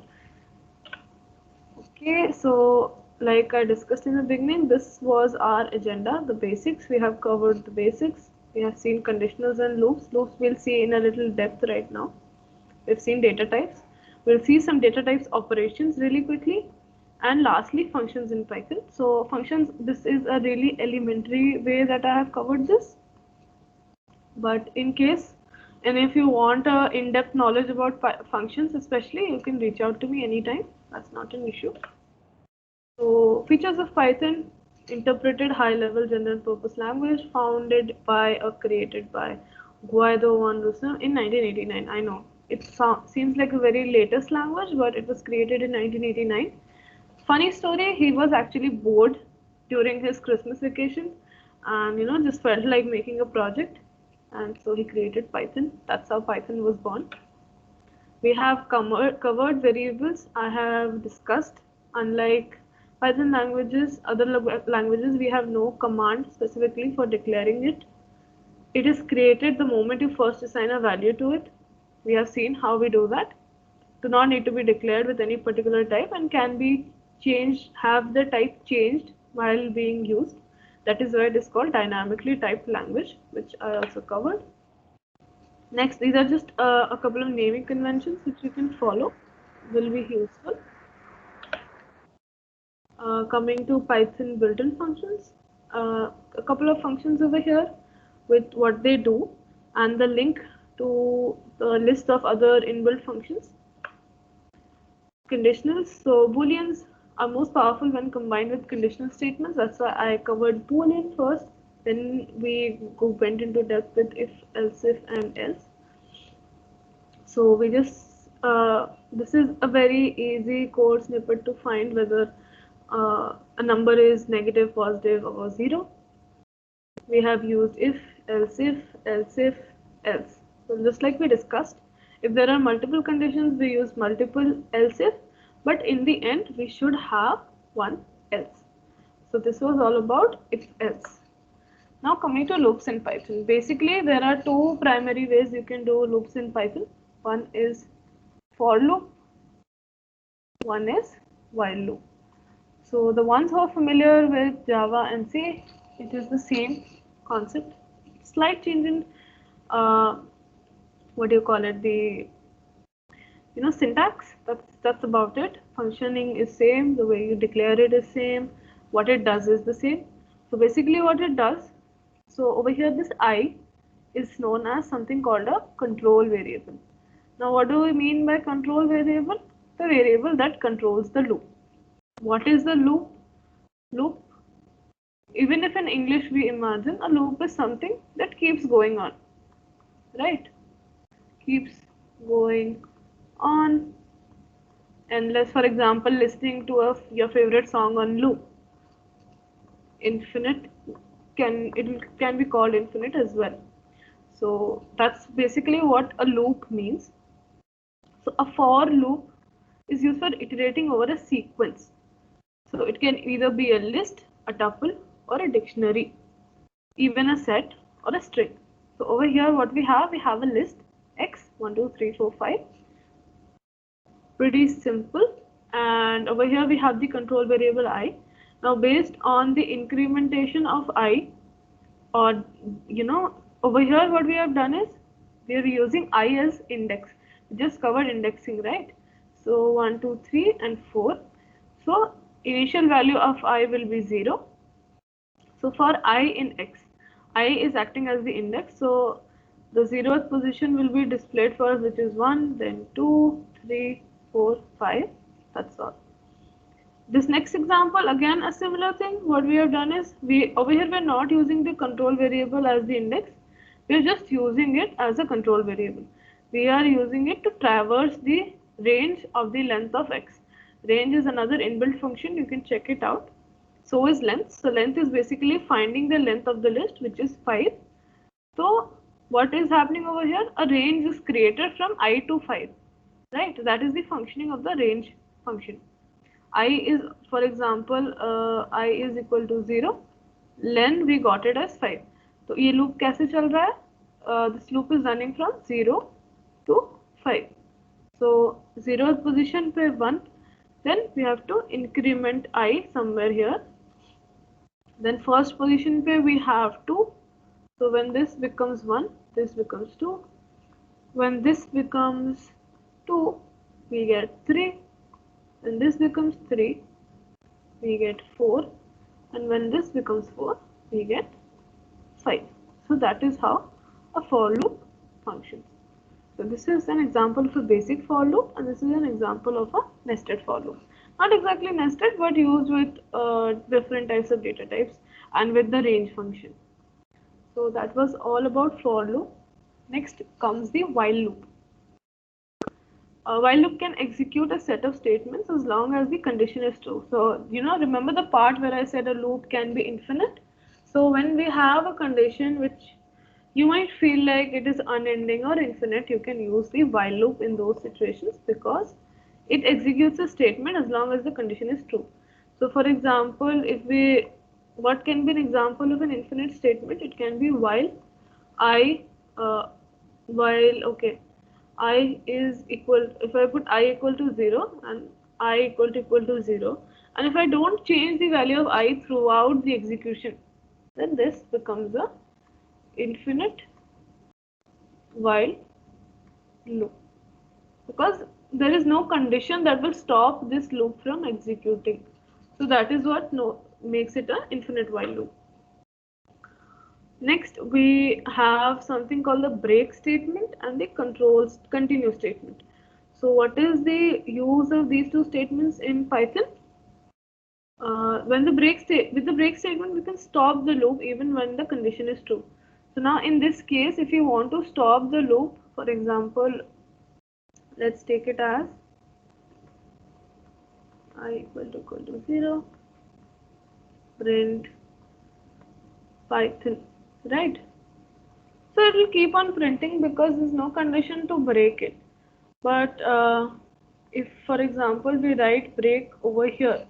Okay, so like I discussed in the beginning, this was our agenda, the basics. We have covered the basics. We have seen conditionals and loops. Loops we'll see in a little depth right now. We've seen data types. We'll see some data types operations really quickly. And lastly, functions in Python. So functions, this is a really elementary way that I have covered this. But in case, and if you want in-depth knowledge about functions especially, you can reach out to me anytime. That's not an issue. So features of Python, interpreted high-level general-purpose language founded by or created by Guido van Rossum in 1989. I know it seems like a very latest language, but it was created in 1989. Funny story, he was actually bored during his Christmas vacation and just felt like making a project, and so he created Python. That's how Python was born. We have covered variables. I have discussed, unlike Python languages, other languages, we have no command specifically for declaring it. It is created the moment you first assign a value to it. We have seen how we do that. Do not need to be declared with any particular type and can be changed, have the type changed while being used. That is why it is called dynamically typed language, which I also covered. Next, these are just a couple of naming conventions which you can follow, will be useful. Coming to Python built-in functions, a couple of functions over here with what they do and the link to the list of other inbuilt functions. Conditionals, so booleans are most powerful when combined with conditional statements. That's why I covered boolean first, then we went into depth with if, else if, and else. So we just this is a very easy code snippet to find whether a number is negative, positive, or zero. We have used if, else if, else if, else. So just like we discussed, if there are multiple conditions, we use multiple else if, but in the end we should have one else. So this was all about if else. Now coming to loops in Python. Basically there are two primary ways you can do loops in Python. One is for loop, one is while loop. So the ones who are familiar with Java and C, it is the same concept. Slight change in what do you call it, the syntax. That's about it. Functioning is same, the way you declare it is same, what it does is the same. So basically what it does, so over here this I is known as something called a control variable. Now what do we mean by control variable? The variable that controls the loop. What is the loop? Loop, even if in English we imagine a loop is something that keeps going on, right? Keeps going on. Endless, for example, listening to your favorite song on loop. Infinite can be called infinite as well. So that's basically what a loop means. So a for loop is used for iterating over a sequence. So it can either be a list, a tuple, or a dictionary, even a set or a string. So over here what we have a list x 1 2 3 4 5, pretty simple. And over here we have the control variable I. Now based on the incrementation of I, or over here what we have done is we are using I as index. We just covered indexing, right? So 1 2 3 and 4. So initial value of I will be 0. So for I in x, I is acting as the index, so the 0th position will be displayed first, which is 1, then 2, 3, 4, 5. That's all. This next example, again a similar thing. What we have done is, over here we're not using the control variable as the index, we're just using it as a control variable. We are using it to traverse the range of the length of x. Range is another inbuilt function, you can check it out. So is length. So length is basically finding the length of the list, which is 5. So what is happening over here? A range is created from I to 5, right? That is the functioning of the range function. I is, for example, I is equal to 0, len we got it as 5. तो ये loop कैसे चल रहा है? This loop is running from 0 to 5. So 0th position पे 1, then we have to increment I somewhere here. Then first position पे we have 2. So when this becomes 1, this becomes 2. When this becomes 2, we get 3. When this becomes 3, we get 4. And when this becomes 4, we get 5. So that is how a for loop functions. So this is an example of a basic for loop, and this is an example of a nested for loop. Not exactly nested, but used with different types of data types and with the range function. So that was all about for loop. Next comes the while loop. While loop can execute a set of statements as long as the condition is true. So, remember the part where I said a loop can be infinite? So, when we have a condition which you might feel like it is unending or infinite, you can use the while loop in those situations because it executes a statement as long as the condition is true. So, for example, what can be an example of an infinite statement? It can be I, uh, okay, I is equal, if I put I equal to 0 and I equal to 0, and if I don't change the value of I throughout the execution, then this becomes a infinite while loop, because there is no condition that will stop this loop from executing. So that is what makes it an infinite while loop. Next, we have something called the break statement and the continue statement. So what is the use of these two statements in Python? With the break statement, we can stop the loop even when the condition is true. So now in this case, if you want to stop the loop, for example, let's take it as I equal to 0, print Python, right? So it will keep on printing because there's no condition to break it. But if, for example, we write break over here,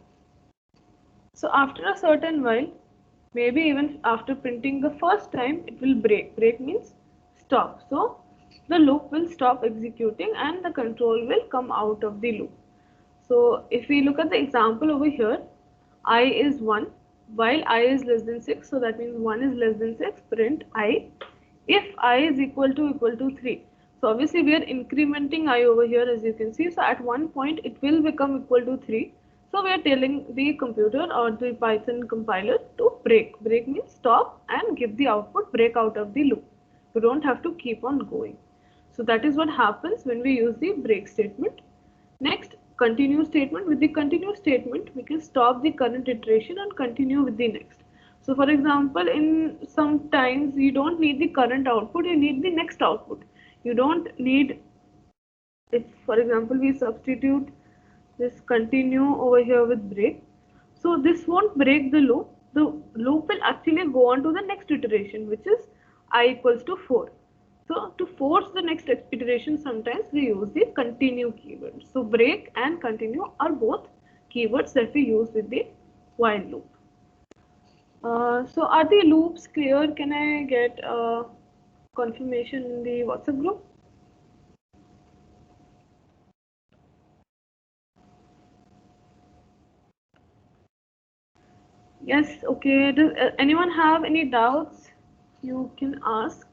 so after a certain while, maybe even after printing the first time, it will break. Break means stop. So the loop will stop executing and the control will come out of the loop. So if we look at the example over here, I is 1 while I is less than 6. So that means 1 is less than 6, print I. If I is equal to 3. So obviously we are incrementing I over here, as you can see. So at one point it will become equal to 3. So we are telling the computer or the Python compiler to break. Break means stop and give the output, break out of the loop. You don't have to keep on going. So that is what happens when we use the break statement. Next, continue statement. With the continue statement, we can stop the current iteration and continue with the next. So for example, in sometimes you don't need the current output, you need the next output. You don't need, if for example we substitute this continue over here with break, so this won't break the loop. The loop will actually go on to the next iteration, which is I equals to 4. So to force the next iteration, sometimes we use the continue keyword. So break and continue are both keywords that we use with the while loop. So are the loops clear? Can I get confirmation in the WhatsApp group? Yes, okay. Does anyone have any doubts? You can ask.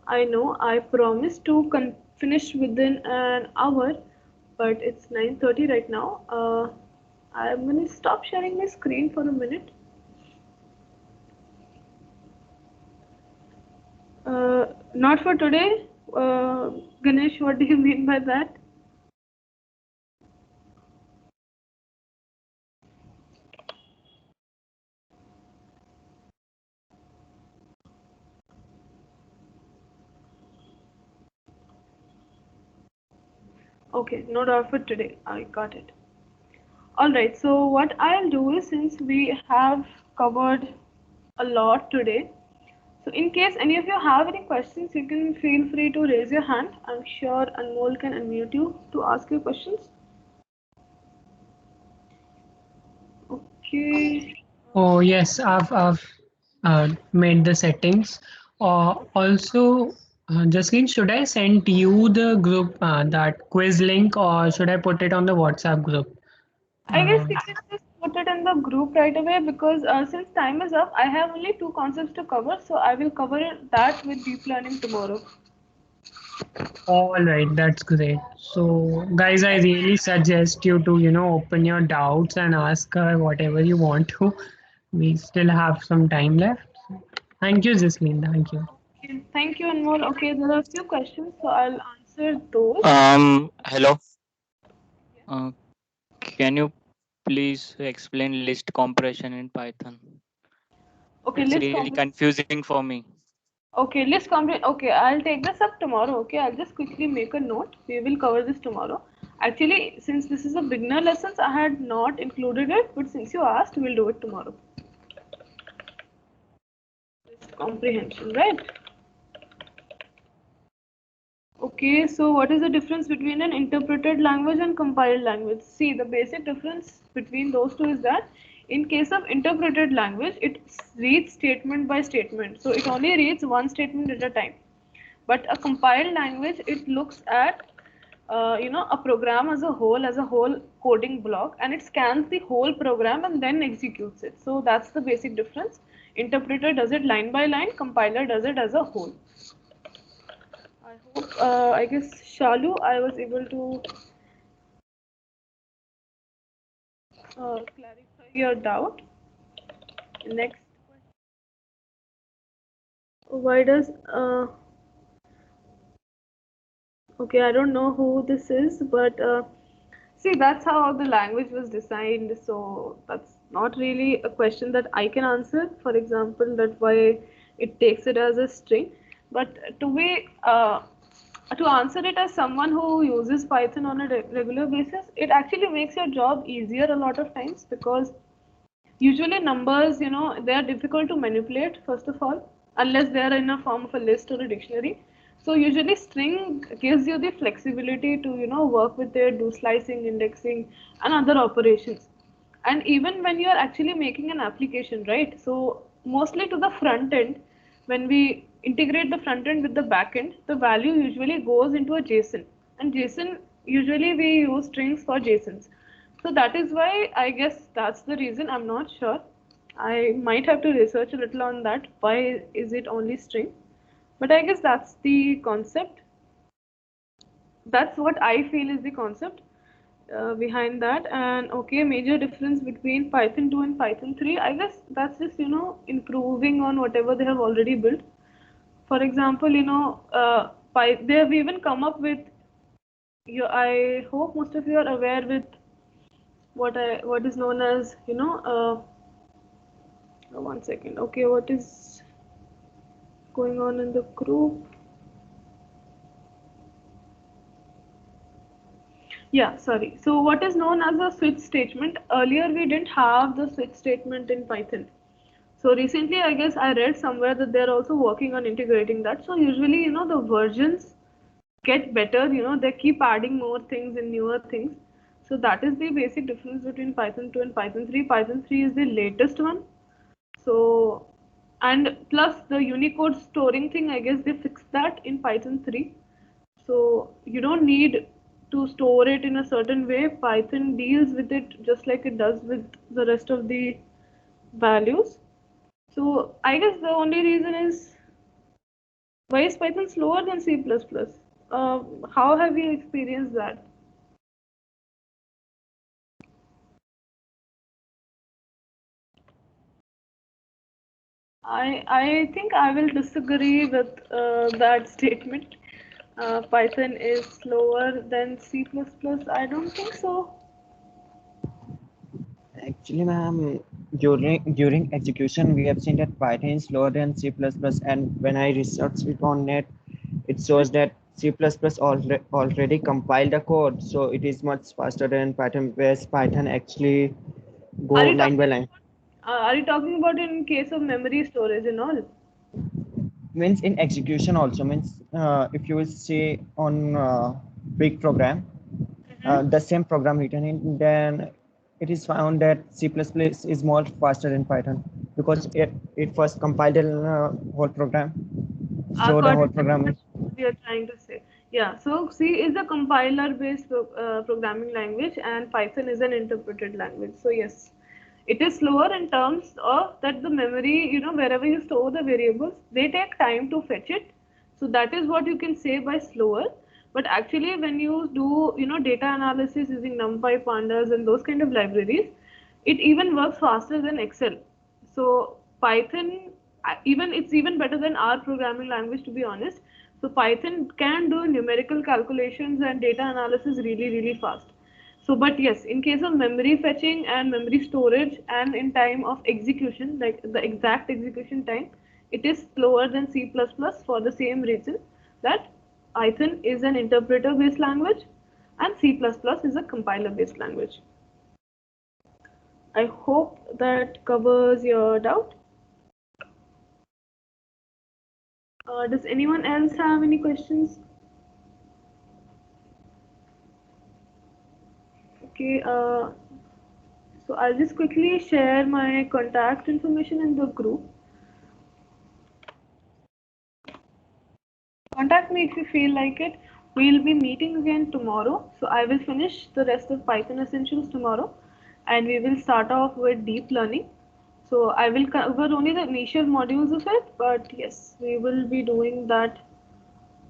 I know I promised to finish within an hour, but it's 9:30 right now. I'm gonna stop sharing my screen for a minute. Not for today. Ganesh, what do you mean by that? Okay, no doubt for today. I got it. All right, so what I'll do is, since we have covered a lot today, so in case any of you have any questions, you can feel free to raise your hand. I'm sure Anmol can unmute you to ask your questions. Okay. Oh yes, I've made the settings. Also, Jasleen, should I send you the group that quiz link, or should I put it on the WhatsApp group? I guess Uh, you can just put it in the group right away because since time is up, I have only two concepts to cover, so I will cover that with deep learning tomorrow. all right, that's great. So, guys, I really suggest you to, open your doubts and ask her whatever you want to. We still have some time left. Thank you, Jasleen. Thank you. Okay, thank you, Anmol. Okay, there are a few questions, so I'll answer those. Hello. Uh, can you please explain list compression in Python? Okay, It's list really compre confusing for me. Okay, list compre Okay, I'll take this up tomorrow. Okay, I'll just quickly make a note. We will cover this tomorrow. Actually, since this is a beginner lessons, I had not included it, but since you asked, we'll do it tomorrow. List comprehension, right? Okay, so what is the difference between an interpreted language and compiled language? See, the basic difference between those two is that in case of interpreted language, it reads statement by statement. So it only reads one statement at a time. But a compiled language, it looks at a program as a whole coding block, and it scans the whole program and then executes it. So that's the basic difference. Interpreter does it line by line, compiler does it as a whole. I hope, I guess, Shalu, I was able to clarify your doubt. Next question. Why does, okay, I don't know who this is, but see, that's how the language was designed. So that's not really a question that I can answer. For example, that why it takes it as a string. But to answer it as someone who uses Python on a regular basis, it actually makes your job easier a lot of times because usually numbers, they are difficult to manipulate, first of all, unless they are in a form of a list or a dictionary. So usually string gives you the flexibility to, work with it, do slicing, indexing, and other operations. And even when you're actually making an application, right? So mostly to the front end, when we integrate the front end with the back end, the value usually goes into a JSON. And JSON, usually we use strings for JSONs. So that is why I guess that's the reason. I'm not sure. I might have to research a little on that. Why is it only string? But I guess that's the concept. That's what I feel is the concept behind that. And okay, major difference between Python 2 and Python 3. I guess that's just, improving on whatever they have already built. For example, they have even come up with, I hope most of you are aware with what is known as, one second. Okay, what is going on in the group? Yeah, sorry. So what is known as a switch statement? Earlier we didn't have the switch statement in Python. So recently, I guess I read somewhere that they're also working on integrating that. So usually, the versions get better, they keep adding more things and newer things. So that is the basic difference between Python 2 and Python 3. Python 3 is the latest one. So, and plus the Unicode storing thing, I guess they fixed that in Python 3. So you don't need to store it in a certain way. Python deals with it just like it does with the rest of the values. So I guess the only reason is, why is Python slower than C++? How have you experienced that? I think I will disagree with that statement. Python is slower than C++. I don't think so. Actually, ma'am, during execution, we have seen that Python is slower than C++, and when I researched it on net, it shows that C++ already compiled the code, so it is much faster than Python, whereas Python actually go Are you line by talking? line. Are you talking about in case of memory storage and all? Means in execution also, means if you will see on big program, Mhm. the same program written in, then it is found that C++ is more faster than Python because it first compiled the whole program, so the whole According to program is. what you're trying to say. Yeah, so C is a compiler-based programming language and Python is an interpreted language. So yes, it is slower in terms of that the memory, wherever you store the variables, they take time to fetch it. So that is what you can say by slower. But actually when you do, data analysis using NumPy, Pandas and those kind of libraries, it even works faster than Excel. So Python, even it's even better than our programming language to be honest. So Python can do numerical calculations and data analysis really, really fast. So, but yes, in case of memory fetching and memory storage and in time of execution, like the exact execution time, it is slower than C++ for the same reason that Python is an interpreter based language and C++ is a compiler based language. I hope that covers your doubt. Does anyone else have any questions? Okay, so I'll just quickly share my contact information in the group. Contact me if you feel like it. We'll be meeting again tomorrow. So I will finish the rest of Python Essentials tomorrow and we will start off with deep learning. So I will cover only the initial modules of it, but yes, we will be doing that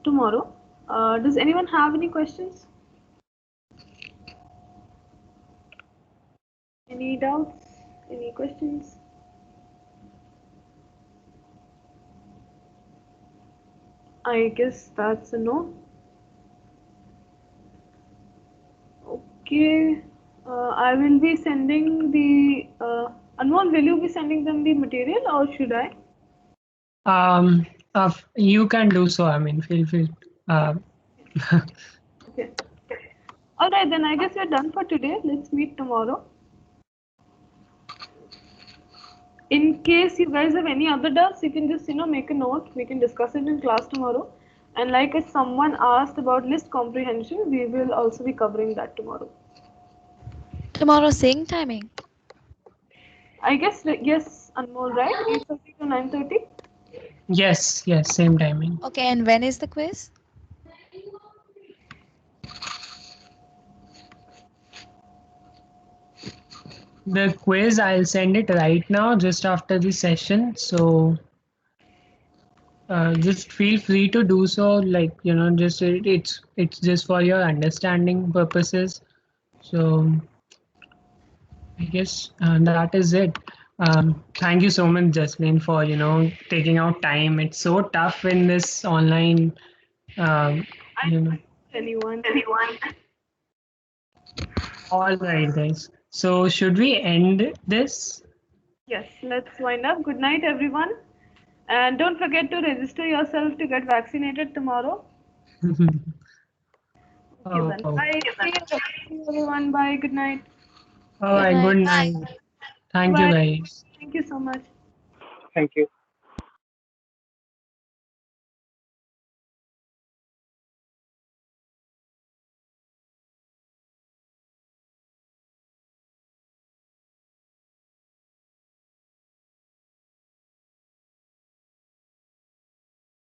tomorrow. Does anyone have any questions? Any doubts? Any questions? I guess that's a no. Okay. I will be sending the Anmol, will you be sending them the material or should I? You can do so. I mean, feel free. Um, Okay. Alright, then I guess we're done for today. Let's meet tomorrow. In case you guys have any other doubts, you can just make a note. We can discuss it in class tomorrow. And like if someone asked about list comprehension, we will also be covering that tomorrow. Tomorrow same timing. I guess yes, Anmol, right? 8:30 to 9:30. yes, yes, same timing. Okay, and when is the quiz? The quiz, I'll send it right now, just after the session. So just feel free to do so. Like just it's just for your understanding purposes. So I guess that is it. Thank you so much, Jasmine, for taking out time. It's so tough in this online. Um, I you don't know. want anyone. All right, guys. So should we end this? Yes, let's wind up. Good night, everyone. And don't forget to register yourself to get vaccinated tomorrow. Okay, then. Oh, Bye. See you, everyone. Bye. Good night. all Good right. night. Good Bye. night. Thank you, Bye. guys. Thank you so much. Thank you.